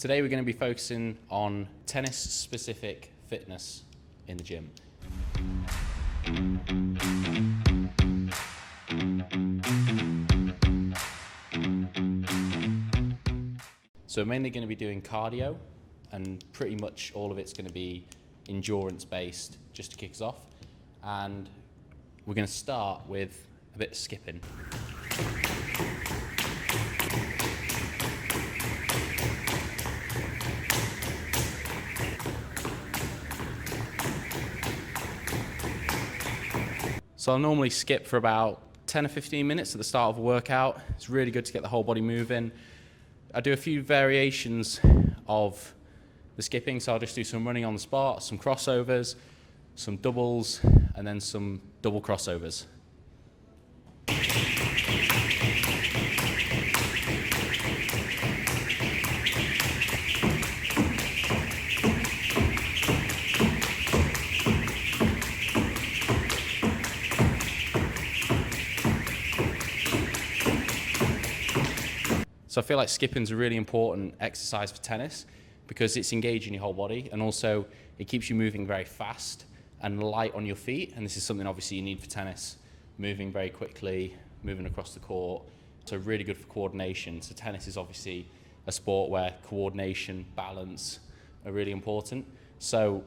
Today we're going to be focusing on tennis-specific fitness in the gym. So we're mainly going to be doing cardio, and pretty much all of it's going to be endurance-based, just to kick us off. And we're going to start with a bit of skipping. So I'll normally skip for about 10 or 15 minutes at the start of a workout. It's really good to get the whole body moving. I do a few variations of the skipping, so I'll just do some running on the spot, some crossovers, some doubles, and then some double crossovers. So I feel like skipping's a really important exercise for tennis because it's engaging your whole body, and also it keeps you moving very fast and light on your feet. And this is something obviously you need for tennis, moving very quickly, moving across the court. So really good for coordination. So tennis is obviously a sport where coordination, balance are really important. So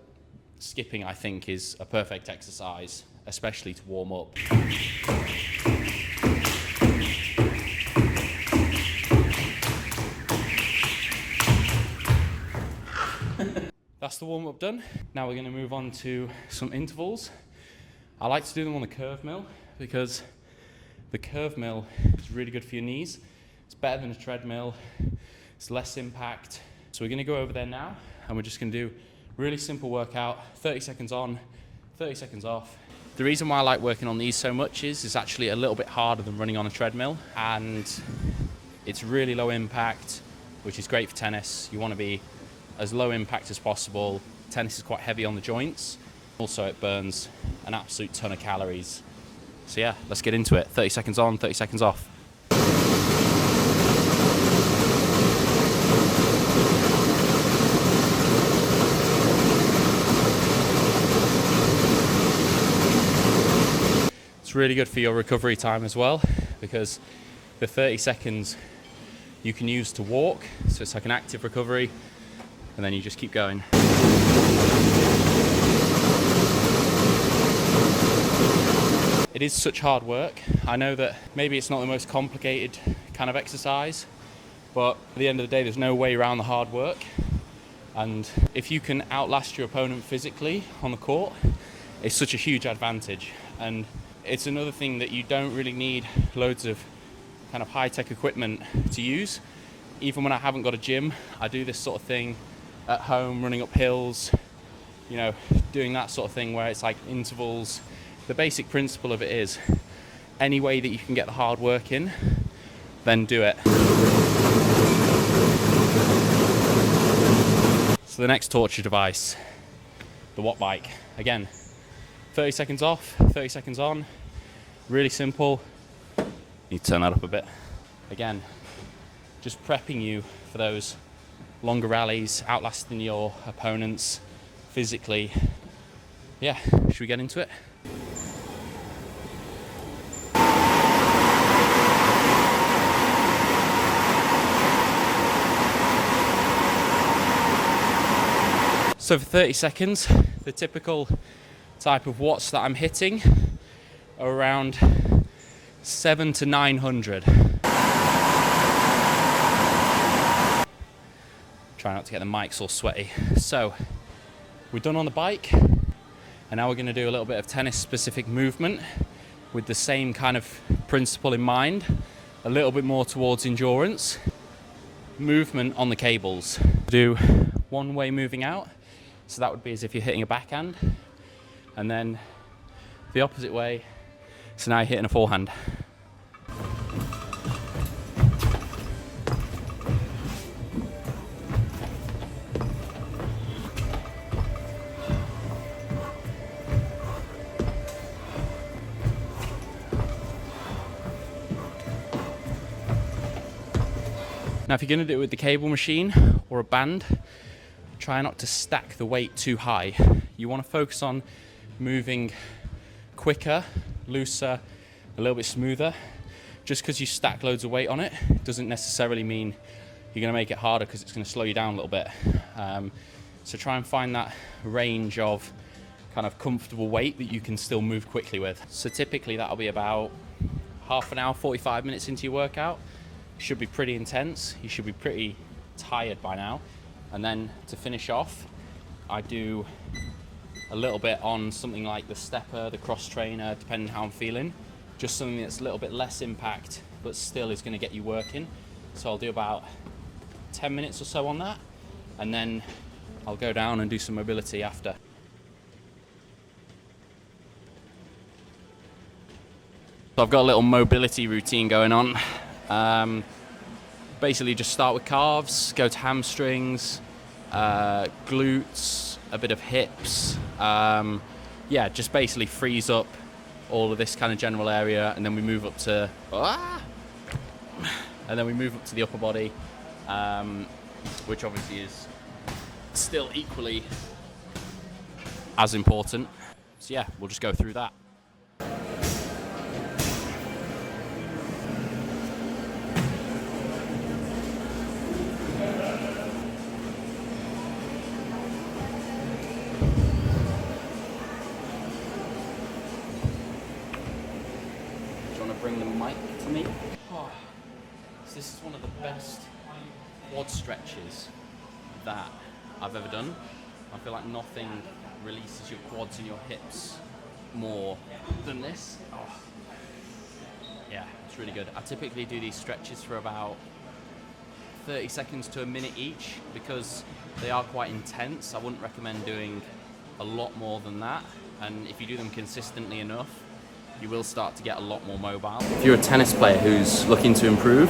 skipping, I think, is a perfect exercise, especially to warm up. That's the warm-up done. Now we're going to move on to some intervals. I like to do them on the curve mill because the curve mill is really good for your knees. It's better than a treadmill. It's less impact. So we're going to go over there now, and we're just going to do a really simple workout, 30 seconds on, 30 seconds off. The reason why I like working on these so much is it's actually a little bit harder than running on a treadmill, and it's really low impact, which is great for tennis. You want to be as low impact as possible. Tennis is quite heavy on the joints. Also, it burns an absolute ton of calories. So yeah, let's get into it. 30 seconds on, 30 seconds off. It's really good for your recovery time as well, because the 30 seconds you can use to walk, so it's like an active recovery, and then you just keep going. It is such hard work. I know that maybe it's not the most complicated kind of exercise, but at the end of the day, there's no way around the hard work. And if you can outlast your opponent physically on the court, it's such a huge advantage. And it's another thing that you don't really need loads of kind of high-tech equipment to use. Even when I haven't got a gym, I do this sort of thing at home, running up hills, you know, doing that sort of thing where it's like intervals. The basic principle of it is any way that you can get the hard work in, then do it. So the next torture device, the watt bike. Again, 30 seconds off, 30 seconds on. Really simple. Need to turn that up a bit. Again, just prepping you for those longer rallies, outlasting your opponents physically. Yeah, should we get into it? So for 30 seconds, the typical type of watts that I'm hitting are around 700 to 900. Try not to get the mics all sweaty. So we're done on the bike, and now we're going to do a little bit of tennis-specific movement with the same kind of principle in mind, a little bit more towards endurance. Movement on the cables. Do one way moving out, so that would be as if you're hitting a backhand, and then the opposite way, so now you're hitting a forehand. Now if you're going to do it with the cable machine or a band, try not to stack the weight too high. You want to focus on moving quicker, looser, a little bit smoother. Just because you stack loads of weight on it doesn't necessarily mean you're going to make it harder, because it's going to slow you down a little bit. So try and find that range of kind of comfortable weight that you can still move quickly with. So typically that'll be about half an hour, 45 minutes into your workout. It should be pretty intense. You should be pretty tired by now. And then to finish off, I do a little bit on something like the stepper, the cross trainer, depending how I'm feeling. Just something that's a little bit less impact, but still is going to get you working. So I'll do about 10 minutes or so on that, and then I'll go down and do some mobility after. So I've got a little mobility routine going on. Basically just start with calves, go to hamstrings, glutes, a bit of hips. Yeah, just basically frees up all of this kind of general area, and then we move up to the upper body, which obviously is still equally as important. So yeah, we'll just go through that. Bring the mic to me. Oh, so this is one of the best quad stretches that I've ever done. I feel like nothing releases your quads and your hips more than this. Oh. Yeah, it's really good. I typically do these stretches for about 30 seconds to a minute each, because they are quite intense. I wouldn't recommend doing a lot more than that, and if you do them consistently enough, you will start to get a lot more mobile. If you're a tennis player who's looking to improve,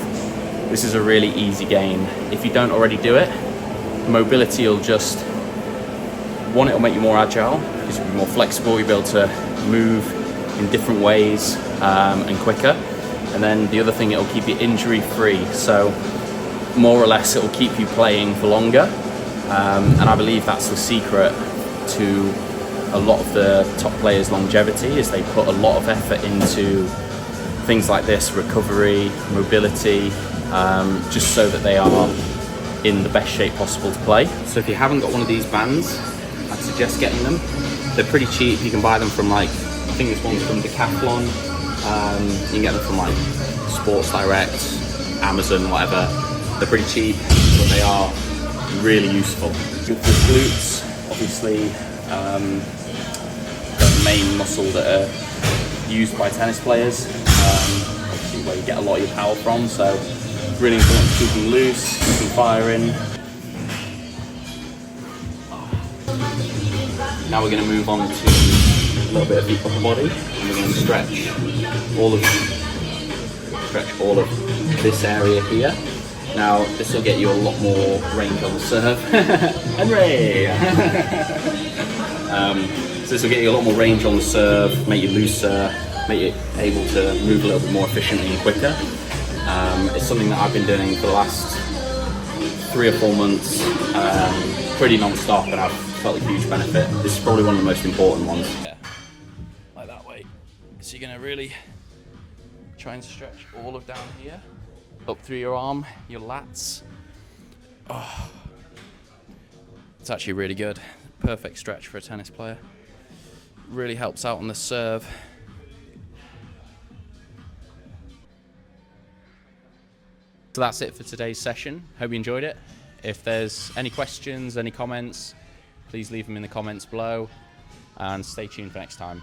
this is a really easy game. If you don't already do it, mobility will just, one, it'll make you more agile, because you'll be more flexible, you'll be able to move in different ways and quicker. And then the other thing, it'll keep you injury free. So more or less it'll keep you playing for longer. And I believe that's the secret to a lot of the top players' longevity, is they put a lot of effort into things like this, recovery, mobility, just so that they are in the best shape possible to play. So if you haven't got one of these bands, I'd suggest getting them. They're pretty cheap. You can buy them from, like, I think this one's from Decathlon. You can get them from like Sports Direct, Amazon, whatever. They're pretty cheap, but they are really useful. For glutes, obviously, the main muscle that are used by tennis players, obviously where you get a lot of your power from, so really important to keep them loose, keep them firing. Now we're going to move on to a little bit of the upper body, and we're going to stretch all of this area here. Now this will get you a lot more range on the serve. Henry! So this will get you a lot more range on the serve, make you looser, make you able to move a little bit more efficiently and quicker. It's something that I've been doing for the last 3 or 4 months, pretty non-stop, and I've felt a huge benefit. This is probably one of the most important ones. Yeah, like that way. So you're going to really try and stretch all of down here, up through your arm, your lats. Oh, it's actually really good. Perfect stretch for a tennis player. Really helps out on the serve. So that's it for today's session. Hope you enjoyed it. If there's any questions, any comments, please leave them in the comments below, and stay tuned for next time.